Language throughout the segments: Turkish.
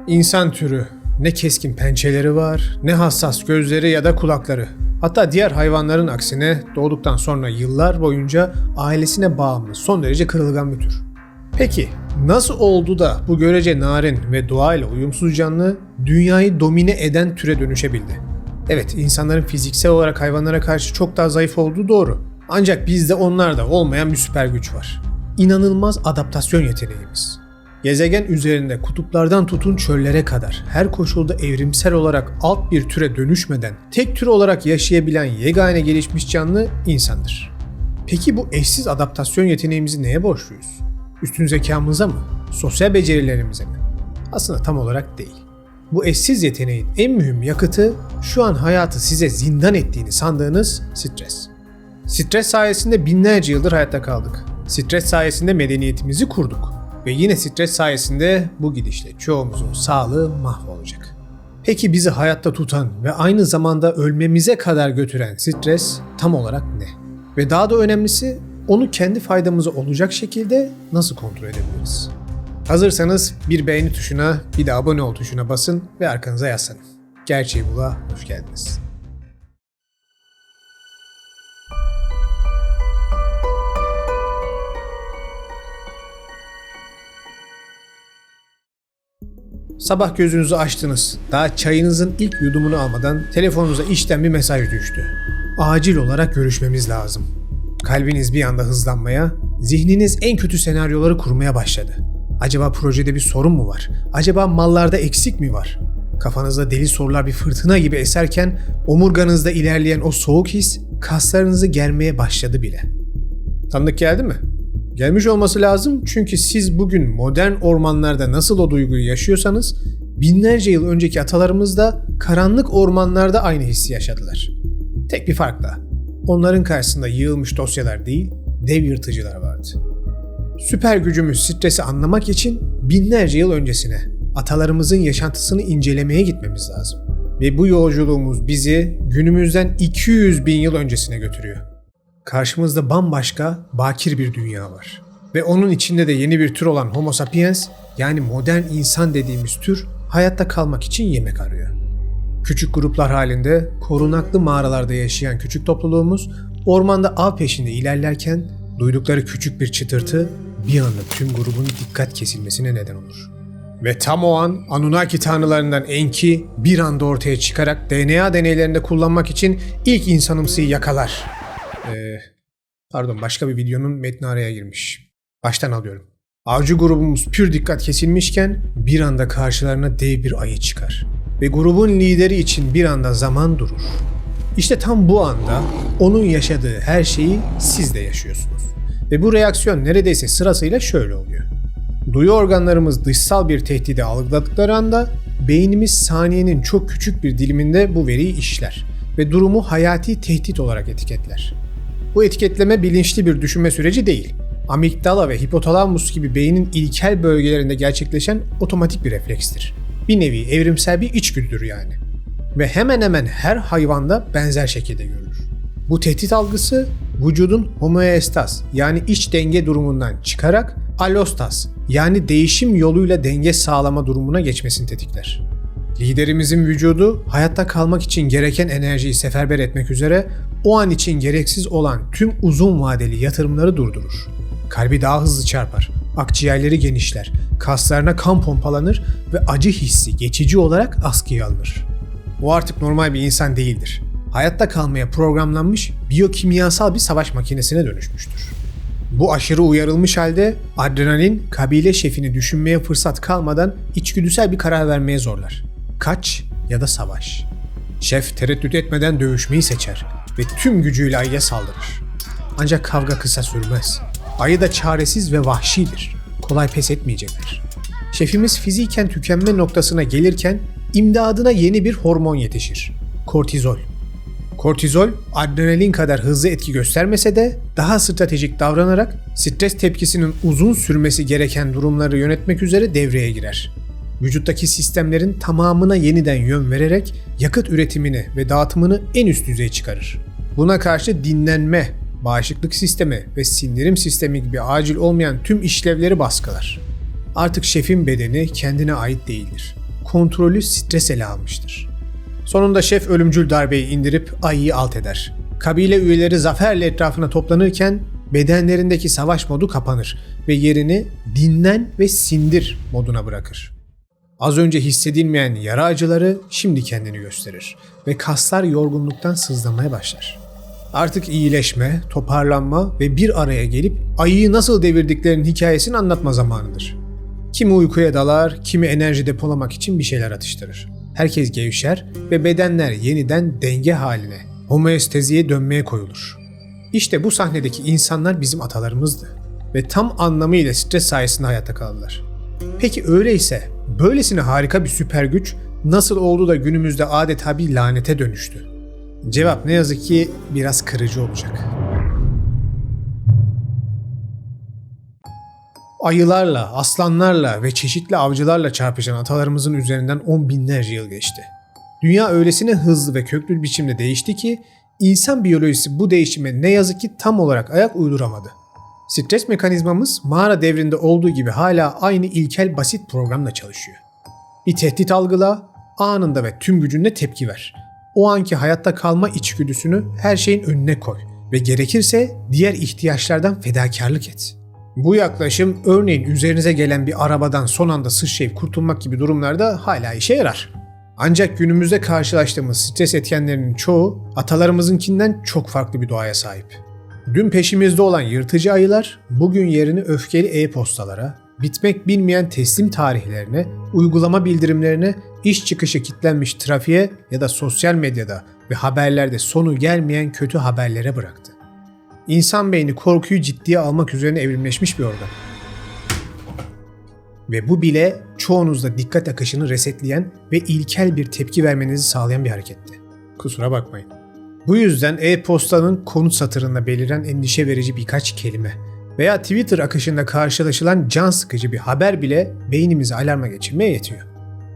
İnsan türü ne keskin pençeleri var, ne hassas gözleri ya da kulakları. Hatta diğer hayvanların aksine doğduktan sonra yıllar boyunca ailesine bağımlı, son derece kırılgan bir tür. Peki nasıl oldu da bu görece narin ve doğayla uyumsuz canlı dünyayı domine eden türe dönüşebildi? Evet, insanların fiziksel olarak hayvanlara karşı çok daha zayıf olduğu doğru. Ancak bizde onlarda olmayan bir süper güç var. İnanılmaz adaptasyon yeteneğimiz. Gezegen üzerinde kutuplardan tutun çöllere kadar her koşulda evrimsel olarak alt bir türe dönüşmeden tek tür olarak yaşayabilen yegane gelişmiş canlı insandır. Peki bu eşsiz adaptasyon yeteneğimizi neye borçluyuz? Üstün zekamıza mı? Sosyal becerilerimize mi? Aslında tam olarak değil. Bu eşsiz yeteneğin en mühim yakıtı şu an hayatı size zindan ettiğini sandığınız stres. Stres sayesinde binlerce yıldır hayatta kaldık. Stres sayesinde medeniyetimizi kurduk. Ve yine stres sayesinde bu gidişle çoğumuzun sağlığı mahvolacak. Peki bizi hayatta tutan ve aynı zamanda ölmemize kadar götüren stres tam olarak ne? Ve daha da önemlisi onu kendi faydamıza olacak şekilde nasıl kontrol edebiliriz? Hazırsanız bir beğeni tuşuna, bir de abone ol tuşuna basın ve arkanıza yaslanın. Gerçeği Bul'a hoş geldiniz. Sabah gözünüzü açtınız. Daha çayınızın ilk yudumunu almadan telefonunuza işten bir mesaj düştü. Acil olarak görüşmemiz lazım. Kalbiniz bir anda hızlanmaya, zihniniz en kötü senaryoları kurmaya başladı. Acaba projede bir sorun mu var? Acaba mallarda eksik mi var? Kafanızda deli sorular bir fırtına gibi eserken omurganızda ilerleyen o soğuk his kaslarınızı germeye başladı bile. Tanıdık geldi mi? Gelmiş olması lazım çünkü siz bugün modern ormanlarda nasıl o duyguyu yaşıyorsanız binlerce yıl önceki atalarımız da karanlık ormanlarda aynı hissi yaşadılar. Tek bir farkla onların karşısında yığılmış dosyalar değil, dev yırtıcılar vardı. Süper gücümüz stresi anlamak için binlerce yıl öncesine, atalarımızın yaşantısını incelemeye gitmemiz lazım. Ve bu yolculuğumuz bizi günümüzden 200 bin yıl öncesine götürüyor. Karşımızda bambaşka, bakir bir dünya var. Ve onun içinde de yeni bir tür olan Homo sapiens, yani modern insan dediğimiz tür, hayatta kalmak için yemek arıyor. Küçük gruplar halinde, korunaklı mağaralarda yaşayan küçük topluluğumuz, ormanda av peşinde ilerlerken, duydukları küçük bir çıtırtı, bir anda tüm grubun dikkat kesilmesine neden olur. Ve tam o an Anunnaki tanrılarından Enki bir anda ortaya çıkarak DNA deneylerinde kullanmak için ilk insanımsıyı yakalar. Başka bir videonun metni araya girmiş. Baştan alıyorum. Avcı grubumuz pür dikkat kesilmişken bir anda karşılarına dev bir ayı çıkar. Ve grubun lideri için bir anda zaman durur. İşte tam bu anda onun yaşadığı her şeyi siz de yaşıyorsunuz. Ve bu reaksiyon neredeyse sırasıyla şöyle oluyor. Duyu organlarımız dışsal bir tehdidi algıladıkları anda beynimiz saniyenin çok küçük bir diliminde bu veriyi işler ve durumu hayati tehdit olarak etiketler. Bu etiketleme bilinçli bir düşünme süreci değil. Amigdala ve hipotalamus gibi beynin ilkel bölgelerinde gerçekleşen otomatik bir reflekstir. Bir nevi evrimsel bir içgüdüdür yani. Ve hemen hemen her hayvanda benzer şekilde görülür. Bu tehdit algısı vücudun homeostas yani iç denge durumundan çıkarak allostas yani değişim yoluyla denge sağlama durumuna geçmesini tetikler. Liderimizin vücudu hayatta kalmak için gereken enerjiyi seferber etmek üzere o an için gereksiz olan tüm uzun vadeli yatırımları durdurur. Kalbi daha hızlı çarpar, akciğerleri genişler, kaslarına kan pompalanır ve acı hissi geçici olarak askıya alınır. O artık normal bir insan değildir. Hayatta kalmaya programlanmış biyokimyasal bir savaş makinesine dönüşmüştür. Bu aşırı uyarılmış halde adrenalin kabile şefini düşünmeye fırsat kalmadan içgüdüsel bir karar vermeye zorlar. Kaç ya da savaş. Şef tereddüt etmeden dövüşmeyi seçer ve tüm gücüyle ayıya saldırır. Ancak kavga kısa sürmez. Ayı da çaresiz ve vahşidir. Kolay pes etmeyecektir. Şefimiz fiziken tükenme noktasına gelirken imdadına yeni bir hormon yetişir. Kortizol. Kortizol, adrenalin kadar hızlı etki göstermese de daha stratejik davranarak stres tepkisinin uzun sürmesi gereken durumları yönetmek üzere devreye girer. Vücuttaki sistemlerin tamamına yeniden yön vererek yakıt üretimini ve dağıtımını en üst düzeye çıkarır. Buna karşı dinlenme, bağışıklık sistemi ve sindirim sistemi gibi acil olmayan tüm işlevleri baskılar. Artık şefin bedeni kendine ait değildir. kontrolü stres ele almıştır. Sonunda şef ölümcül darbeyi indirip ayıyı alt eder. Kabile üyeleri zaferle etrafına toplanırken bedenlerindeki savaş modu kapanır ve yerini dinlen ve sindir moduna bırakır. Az önce hissedilmeyen yara acıları şimdi kendini gösterir ve kaslar yorgunluktan sızlamaya başlar. Artık iyileşme, toparlanma ve bir araya gelip ayıyı nasıl devirdiklerinin hikayesini anlatma zamanıdır. Kimi uykuya dalar, kimi enerji depolamak için bir şeyler atıştırır. Herkes gevşer ve bedenler yeniden denge haline, homeostaziye dönmeye koyulur. İşte bu sahnedeki insanlar bizim atalarımızdı ve tam anlamıyla stres sayesinde hayatta kaldılar. Peki öyleyse böylesine harika bir süper güç nasıl oldu da günümüzde adeta bir lanete dönüştü? Cevap ne yazık ki biraz kırıcı olacak. Ayılarla, aslanlarla ve çeşitli avcılarla çarpışan atalarımızın üzerinden 10 binlerce yıl geçti. Dünya öylesine hızlı ve köklü bir biçimde değişti ki insan biyolojisi bu değişime ne yazık ki tam olarak ayak uyduramadı. Stres mekanizmamız mağara devrinde olduğu gibi hala aynı ilkel basit programla çalışıyor. Bir tehdit algıla, anında ve tüm gücünle tepki ver. O anki hayatta kalma içgüdüsünü her şeyin önüne koy ve gerekirse diğer ihtiyaçlardan fedakarlık et. Bu yaklaşım örneğin üzerinize gelen bir arabadan son anda sıçrayıp kurtulmak gibi durumlarda hala işe yarar. Ancak günümüzde karşılaştığımız stres etkenlerinin çoğu atalarımızınkinden çok farklı bir doğaya sahip. Dün peşimizde olan yırtıcı ayılar bugün yerini öfkeli e-postalara, bitmek bilmeyen teslim tarihlerine, uygulama bildirimlerine, iş çıkışı kilitlenmiş trafiğe ya da sosyal medyada ve haberlerde sonu gelmeyen kötü haberlere bıraktı. İnsan beyni korkuyu ciddiye almak üzerine evrimleşmiş bir organ. Ve bu bile çoğunuzda dikkat akışını resetleyen ve ilkel bir tepki vermenizi sağlayan bir hareketti. Kusura bakmayın. Bu yüzden e-postanın konut satırında beliren endişe verici birkaç kelime veya Twitter akışında karşılaşılan can sıkıcı bir haber bile beynimizi alarma geçirmeye yetiyor.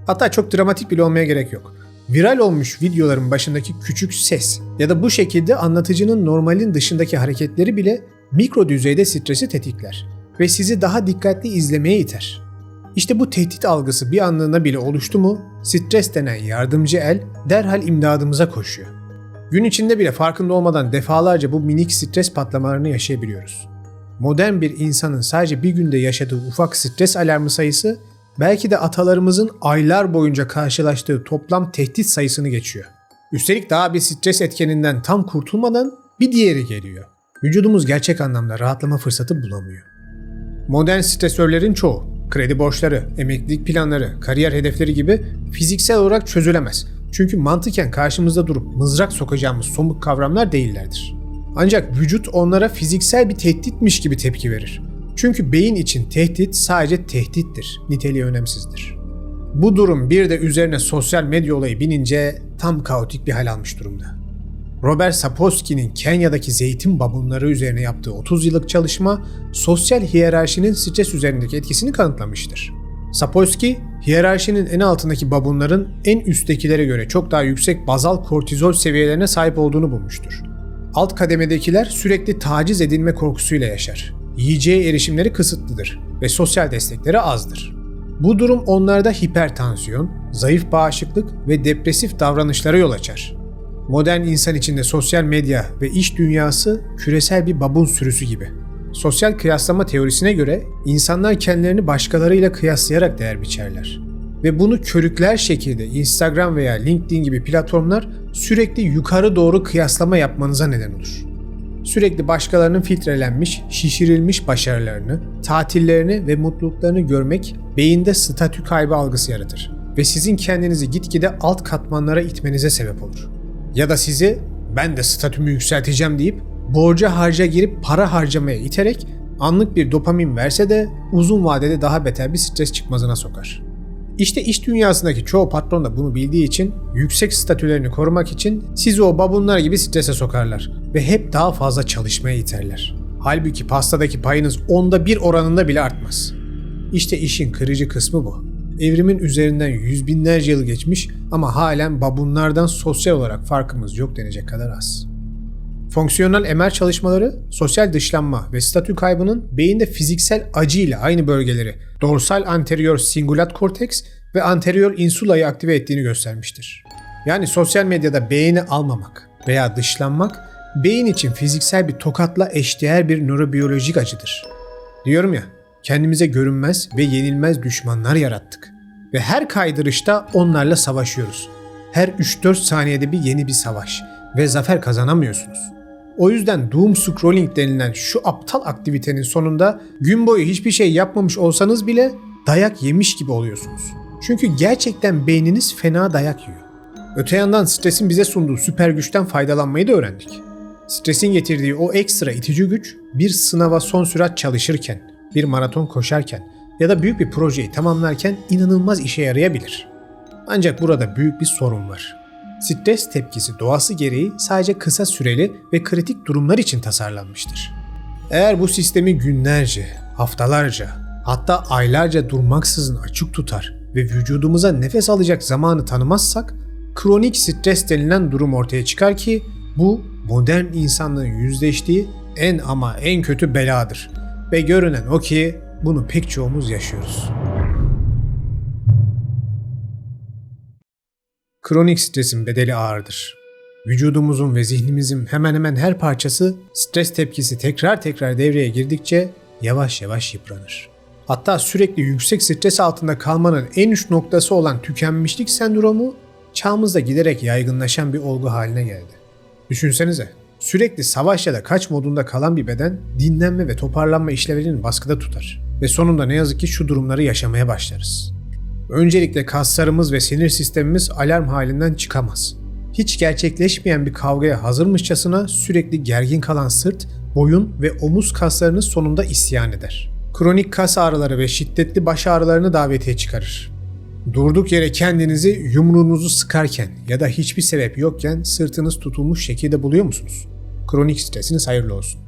Hatta çok dramatik bile olmaya gerek yok. Viral olmuş videoların başındaki küçük ses ya da bu şekilde anlatıcının normalin dışındaki hareketleri bile mikro düzeyde stresi tetikler ve sizi daha dikkatli izlemeye iter. İşte bu tehdit algısı bir anlığına bile oluştu mu, stres denen yardımcı el derhal imdadımıza koşuyor. Gün içinde bile farkında olmadan defalarca bu minik stres patlamalarını yaşayabiliyoruz. Modern bir insanın sadece bir günde yaşadığı ufak stres alarmı sayısı belki de atalarımızın aylar boyunca karşılaştığı toplam tehdit sayısını geçiyor. Üstelik daha bir stres etkeninden tam kurtulmadan bir diğeri geliyor. Vücudumuz gerçek anlamda rahatlama fırsatı bulamıyor. Modern stresörlerin çoğu, kredi borçları, emeklilik planları, kariyer hedefleri gibi fiziksel olarak çözülemez. Çünkü mantıken karşımızda durup mızrak sokacağımız somut kavramlar değillerdir. Ancak vücut onlara fiziksel bir tehditmiş gibi tepki verir. Çünkü beyin için tehdit sadece tehdittir, niteliği önemsizdir. Bu durum bir de üzerine sosyal medya olayı binince tam kaotik bir hal almış durumda. Robert Sapolsky'nin Kenya'daki zeytin babunları üzerine yaptığı 30 yıllık çalışma, sosyal hiyerarşinin stres üzerindeki etkisini kanıtlamıştır. Sapolsky, hiyerarşinin en altındaki babunların en üsttekilere göre çok daha yüksek bazal kortizol seviyelerine sahip olduğunu bulmuştur. Alt kademedekiler sürekli taciz edilme korkusuyla yaşar. Yiyeceğe erişimleri kısıtlıdır ve sosyal destekleri azdır. Bu durum onlarda hipertansiyon, zayıf bağışıklık ve depresif davranışlara yol açar. Modern insan içinde sosyal medya ve iş dünyası küresel bir babun sürüsü gibi. Sosyal kıyaslama teorisine göre insanlar kendilerini başkalarıyla kıyaslayarak değer biçerler. Ve bunu körükler şekilde Instagram veya LinkedIn gibi platformlar sürekli yukarı doğru kıyaslama yapmanıza neden olur. Sürekli başkalarının filtrelenmiş, şişirilmiş başarılarını, tatillerini ve mutluluklarını görmek beyinde statü kaybı algısı yaratır ve sizin kendinizi gitgide alt katmanlara itmenize sebep olur. Ya da sizi ben de statümü yükselteceğim deyip borca harca girip para harcamaya iterek anlık bir dopamin verse de uzun vadede daha beter bir stres çıkmazına sokar. İşte iş dünyasındaki çoğu patron da bunu bildiği için yüksek statülerini korumak için sizi o babunlar gibi strese sokarlar ve hep daha fazla çalışmaya iterler. Halbuki pastadaki payınız 1/10 oranında bile artmaz. İşte işin kırıcı kısmı bu. Evrimin üzerinden yüz binlerce yıl geçmiş ama halen babunlardan sosyal olarak farkımız yok denecek kadar az. Fonksiyonel MR çalışmaları, sosyal dışlanma ve statü kaybının beyinde fiziksel acı ile aynı bölgeleri dorsal anterior singulat korteks ve anterior insulayı aktive ettiğini göstermiştir. Yani sosyal medyada beğeni almamak veya dışlanmak beyin için fiziksel bir tokatla eşdeğer bir nörobiyolojik acıdır. Diyorum ya, kendimize görünmez ve yenilmez düşmanlar yarattık ve her kaydırışta onlarla savaşıyoruz. Her 3-4 saniyede bir yeni bir savaş ve zafer kazanamıyorsunuz. O yüzden doom scrolling denilen şu aptal aktivitenin sonunda gün boyu hiçbir şey yapmamış olsanız bile dayak yemiş gibi oluyorsunuz. Çünkü gerçekten beyniniz fena dayak yiyor. Öte yandan stresin bize sunduğu süper güçten faydalanmayı da öğrendik. Stresin getirdiği o ekstra itici güç bir sınava son sürat çalışırken, bir maraton koşarken ya da büyük bir projeyi tamamlarken inanılmaz işe yarayabilir. Ancak burada büyük bir sorun var. Stres tepkisi doğası gereği sadece kısa süreli ve kritik durumlar için tasarlanmıştır. Eğer bu sistemi günlerce, haftalarca, hatta aylarca durmaksızın açık tutar ve vücudumuza nefes alacak zamanı tanımazsak, kronik stres denilen durum ortaya çıkar ki bu modern insanlığın yüzleştiği en kötü beladır. Ve görünen o ki bunu pek çoğumuz yaşıyoruz. Kronik stresin bedeli ağırdır. Vücudumuzun ve zihnimizin hemen hemen her parçası stres tepkisi tekrar devreye girdikçe yavaş yavaş yıpranır. Hatta sürekli yüksek stres altında kalmanın en uç noktası olan tükenmişlik sendromu çağımızda giderek yaygınlaşan bir olgu haline geldi. Düşünsenize, sürekli savaş ya da kaç modunda kalan bir beden dinlenme ve toparlanma işlevlerini baskıda tutar ve sonunda ne yazık ki şu durumları yaşamaya başlarız. Öncelikle kaslarımız ve sinir sistemimiz alarm halinden çıkamaz. Hiç gerçekleşmeyen bir kavgaya hazırmışçasına sürekli gergin kalan sırt, boyun ve omuz kaslarınız sonunda isyan eder. Kronik kas ağrıları ve şiddetli baş ağrılarını davetiye çıkarır. Durduk yere kendinizi yumruğunuzu sıkarken ya da hiçbir sebep yokken sırtınız tutulmuş şekilde buluyor musunuz? Kronik stresiniz hayırlı olsun.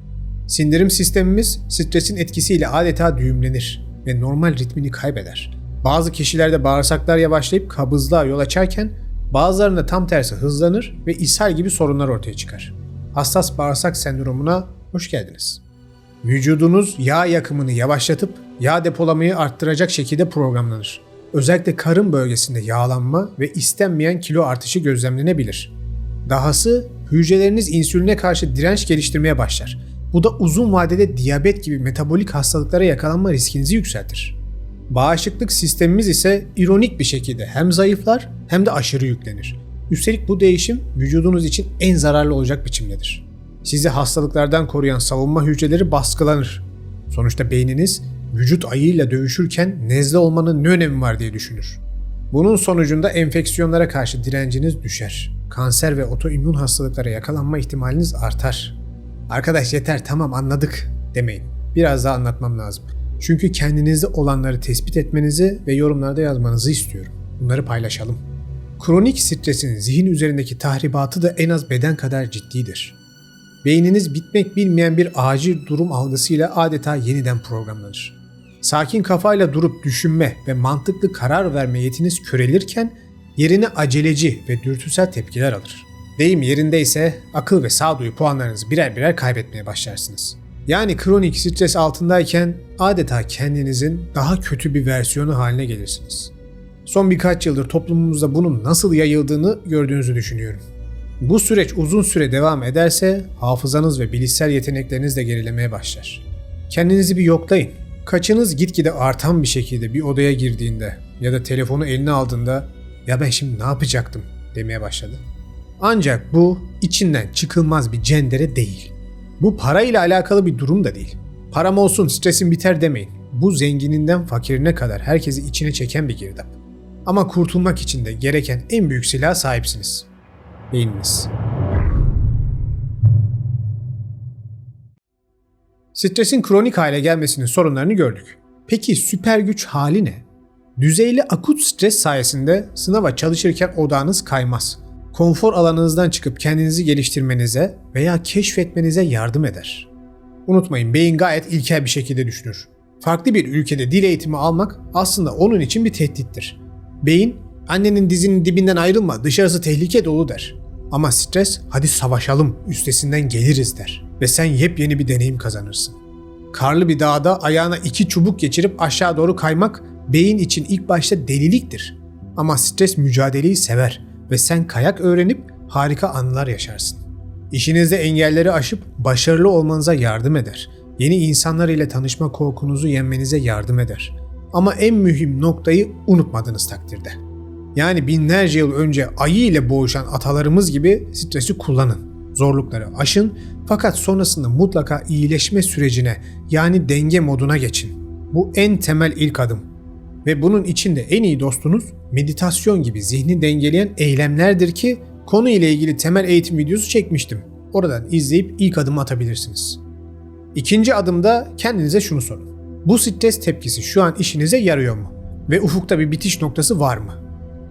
Sindirim sistemimiz stresin etkisiyle adeta düğümlenir ve normal ritmini kaybeder. Bazı kişilerde bağırsaklar yavaşlayıp kabızlığa yol açarken bazılarında tam tersi hızlanır ve ishal gibi sorunlar ortaya çıkar. Hassas bağırsak sendromuna hoş geldiniz. Vücudunuz yağ yakımını yavaşlatıp yağ depolamayı arttıracak şekilde programlanır. Özellikle karın bölgesinde yağlanma ve istenmeyen kilo artışı gözlemlenebilir. Dahası hücreleriniz insüline karşı direnç geliştirmeye başlar. Bu da uzun vadede diyabet gibi metabolik hastalıklara yakalanma riskinizi yükseltir. Bağışıklık sistemimiz ise ironik bir şekilde hem zayıflar hem de aşırı yüklenir. Üstelik bu değişim vücudunuz için en zararlı olacak biçimdedir. Sizi hastalıklardan koruyan savunma hücreleri baskılanır. Sonuçta beyniniz vücut ayıyla dövüşürken nezle olmanın ne önemi var diye düşünür. Bunun sonucunda enfeksiyonlara karşı direnciniz düşer. Kanser ve otoimmün hastalıklara yakalanma ihtimaliniz artar. Arkadaş yeter tamam anladık demeyin. Biraz daha anlatmam lazım. Çünkü kendinizde olanları tespit etmenizi ve yorumlarda yazmanızı istiyorum. Bunları paylaşalım. Kronik stresin zihin üzerindeki tahribatı da en az beden kadar ciddidir. Beyniniz bitmek bilmeyen bir acil durum algısıyla adeta yeniden programlanır. Sakin kafayla durup düşünme ve mantıklı karar verme yetiniz körelirken yerine aceleci ve dürtüsel tepkiler alır. Deyim yerindeyse akıl ve sağduyu puanlarınızı birer birer kaybetmeye başlarsınız. Yani kronik stres altındayken adeta kendinizin daha kötü bir versiyonu haline gelirsiniz. Son birkaç yıldır toplumumuzda bunun nasıl yayıldığını gördüğünüzü düşünüyorum. Bu süreç uzun süre devam ederse hafızanız ve bilişsel yetenekleriniz de gerilemeye başlar. Kendinizi bir yoklayın. Kaçınız gitgide artan bir şekilde bir odaya girdiğinde ya da telefonu eline aldığında "Ya ben şimdi ne yapacaktım?" demeye başladı. Ancak bu içinden çıkılmaz bir cendere değil. Bu parayla alakalı bir durum da değil. Param olsun stresim biter demeyin. Bu zengininden fakirine kadar herkesi içine çeken bir girdap. Ama kurtulmak için de gereken en büyük silaha sahipsiniz. Beyniniz. Stresin kronik hale gelmesinin sorunlarını gördük. Peki süper güç hali ne? Düzeyli akut stres sayesinde sınava çalışırken odağınız kaymaz. Konfor alanınızdan çıkıp kendinizi geliştirmenize veya keşfetmenize yardım eder. Unutmayın, beyin gayet ilkel bir şekilde düşünür. Farklı bir ülkede dil eğitimi almak aslında onun için bir tehdittir. Beyin, annenin dizinin dibinden ayrılma, dışarısı tehlike dolu der. Ama stres, hadi savaşalım, üstesinden geliriz der. Ve sen yepyeni bir deneyim kazanırsın. Karlı bir dağda ayağına 2 çubuk geçirip aşağı doğru kaymak, beyin için ilk başta deliliktir. Ama stres mücadeleyi sever ve sen kayak öğrenip harika anılar yaşarsın. İşinizde engelleri aşıp başarılı olmanıza yardım eder. Yeni insanlar ile tanışma korkunuzu yenmenize yardım eder. Ama en mühim noktayı unutmadığınız takdirde. Yani binlerce yıl önce ayı ile boğuşan atalarımız gibi stresi kullanın. Zorlukları aşın fakat sonrasında mutlaka iyileşme sürecine yani denge moduna geçin. Bu en temel ilk adım. Ve bunun içinde en iyi dostunuz meditasyon gibi zihni dengeleyen eylemlerdir ki konu ile ilgili temel eğitim videosu çekmiştim. Oradan izleyip ilk adımı atabilirsiniz. İkinci adımda kendinize şunu sorun. Bu stres tepkisi şu an işinize yarıyor mu? Ve ufukta bir bitiş noktası var mı?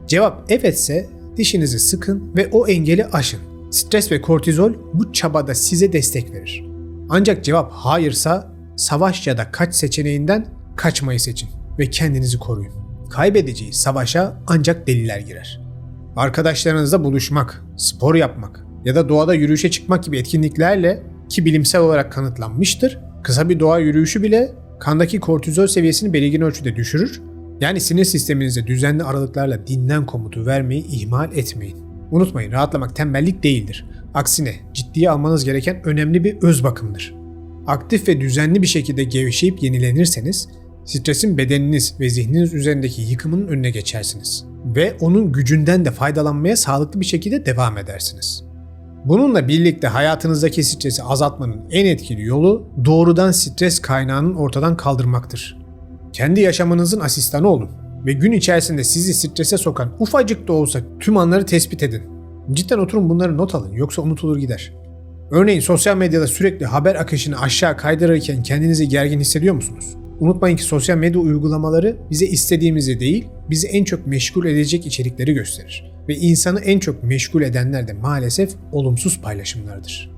Cevap evetse dişinizi sıkın ve o engeli aşın. Stres ve kortizol bu çabada size destek verir. Ancak cevap hayırsa savaş ya da kaç seçeneğinden kaçmayı seçin ve kendinizi koruyun. Kaybedeceği savaşa ancak deliler girer. Arkadaşlarınızla buluşmak, spor yapmak ya da doğada yürüyüşe çıkmak gibi etkinliklerle ki bilimsel olarak kanıtlanmıştır, kısa bir doğa yürüyüşü bile kandaki kortizol seviyesini belirgin ölçüde düşürür. Yani sinir sisteminize düzenli aralıklarla dinlen komutu vermeyi ihmal etmeyin. Unutmayın, rahatlamak tembellik değildir. Aksine ciddiye almanız gereken önemli bir öz bakımdır. Aktif ve düzenli bir şekilde gevşeyip yenilenirseniz stresin bedeniniz ve zihniniz üzerindeki yıkımının önüne geçersiniz. Ve onun gücünden de faydalanmaya sağlıklı bir şekilde devam edersiniz. Bununla birlikte hayatınızdaki stresi azaltmanın en etkili yolu doğrudan stres kaynağının ortadan kaldırmaktır. Kendi yaşamınızın asistanı olun ve gün içerisinde sizi strese sokan ufacık da olsa tüm anları tespit edin. Cidden oturun bunları not alın yoksa unutulur gider. Örneğin sosyal medyada sürekli haber akışını aşağı kaydırırken kendinizi gergin hissediyor musunuz? Unutmayın ki sosyal medya uygulamaları bize istediğimizi değil, bizi en çok meşgul edecek içerikleri gösterir. Ve insanı en çok meşgul edenler de maalesef olumsuz paylaşımlardır.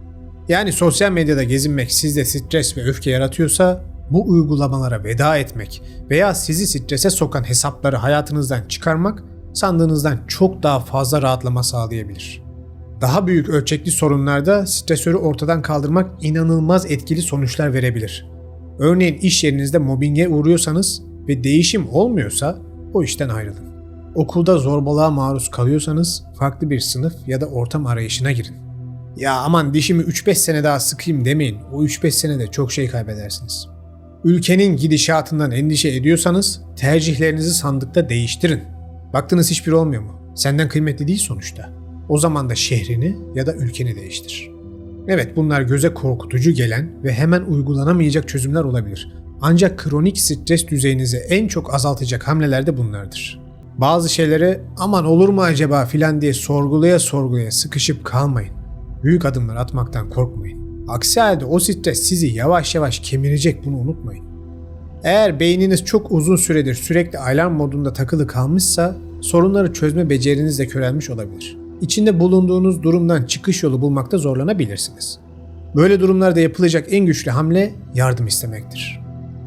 Yani sosyal medyada gezinmek sizde stres ve öfke yaratıyorsa bu uygulamalara veda etmek veya sizi strese sokan hesapları hayatınızdan çıkarmak sandığınızdan çok daha fazla rahatlama sağlayabilir. Daha büyük ölçekli sorunlarda stresörü ortadan kaldırmak inanılmaz etkili sonuçlar verebilir. Örneğin iş yerinizde mobbinge uğruyorsanız ve değişim olmuyorsa o işten ayrılın. Okulda zorbalığa maruz kalıyorsanız farklı bir sınıf ya da ortam arayışına girin. Ya aman dişimi 3-5 sene daha sıkayım demeyin, o 3-5 senede çok şey kaybedersiniz. Ülkenin gidişatından endişe ediyorsanız tercihlerinizi sandıkta değiştirin. Baktınız hiçbir olmuyor mu? Senden kıymetli değil sonuçta. O zaman da şehrini ya da ülkeni değiştir. Evet, bunlar göze korkutucu gelen ve hemen uygulanamayacak çözümler olabilir. Ancak kronik stres düzeyinizi en çok azaltacak hamleler de bunlardır. Bazı şeylere aman olur mu acaba filan diye sorgulaya sıkışıp kalmayın. Büyük adımlar atmaktan korkmayın. Aksi halde o stres sizi yavaş yavaş kemirecek, bunu unutmayın. Eğer beyniniz çok uzun süredir sürekli alarm modunda takılı kalmışsa sorunları çözme beceriniz de körelmiş olabilir. İçinde bulunduğunuz durumdan çıkış yolu bulmakta zorlanabilirsiniz. Böyle durumlarda yapılacak en güçlü hamle yardım istemektir.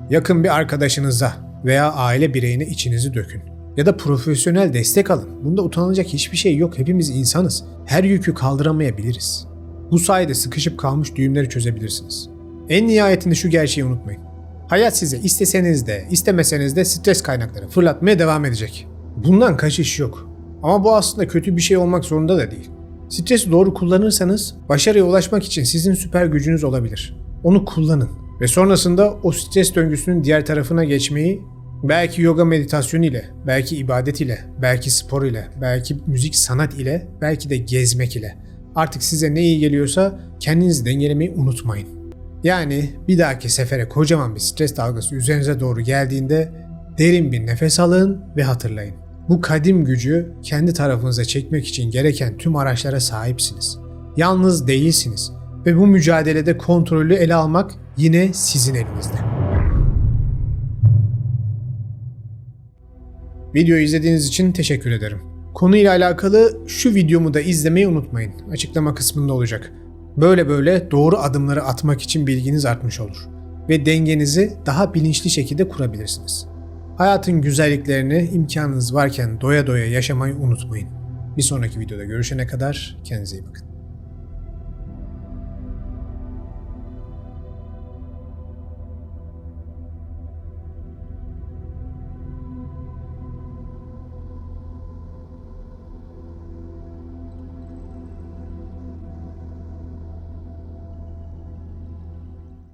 Yakın bir arkadaşınıza veya aile bireyine içinizi dökün. Ya da profesyonel destek alın. Bunda utanılacak hiçbir şey yok. Hepimiz insanız. Her yükü kaldıramayabiliriz. Bu sayede sıkışıp kalmış düğümleri çözebilirsiniz. En nihayetinde şu gerçeği unutmayın. Hayat size isteseniz de istemeseniz de stres kaynakları fırlatmaya devam edecek. Bundan kaçış yok. Ama bu aslında kötü bir şey olmak zorunda da değil. Stresi doğru kullanırsanız başarıya ulaşmak için sizin süper gücünüz olabilir. Onu kullanın ve sonrasında o stres döngüsünün diğer tarafına geçmeyi belki yoga meditasyonu ile, belki ibadet ile, belki spor ile, belki müzik sanat ile, belki de gezmek ile. Artık size ne iyi geliyorsa kendinizi dengelemeyi unutmayın. Yani bir dahaki sefere kocaman bir stres dalgası üzerinize doğru geldiğinde derin bir nefes alın ve hatırlayın. Bu kadim gücü kendi tarafınıza çekmek için gereken tüm araçlara sahipsiniz. Yalnız değilsiniz ve bu mücadelede kontrolü ele almak yine sizin elinizde. Videoyu izlediğiniz için teşekkür ederim. Konuyla alakalı şu videomu da izlemeyi unutmayın. Açıklama kısmında olacak. Böyle doğru adımları atmak için bilginiz artmış olur. Ve dengenizi daha bilinçli şekilde kurabilirsiniz. Hayatın güzelliklerini imkanınız varken doya doya yaşamayı unutmayın. Bir sonraki videoda görüşene kadar kendinize iyi bakın.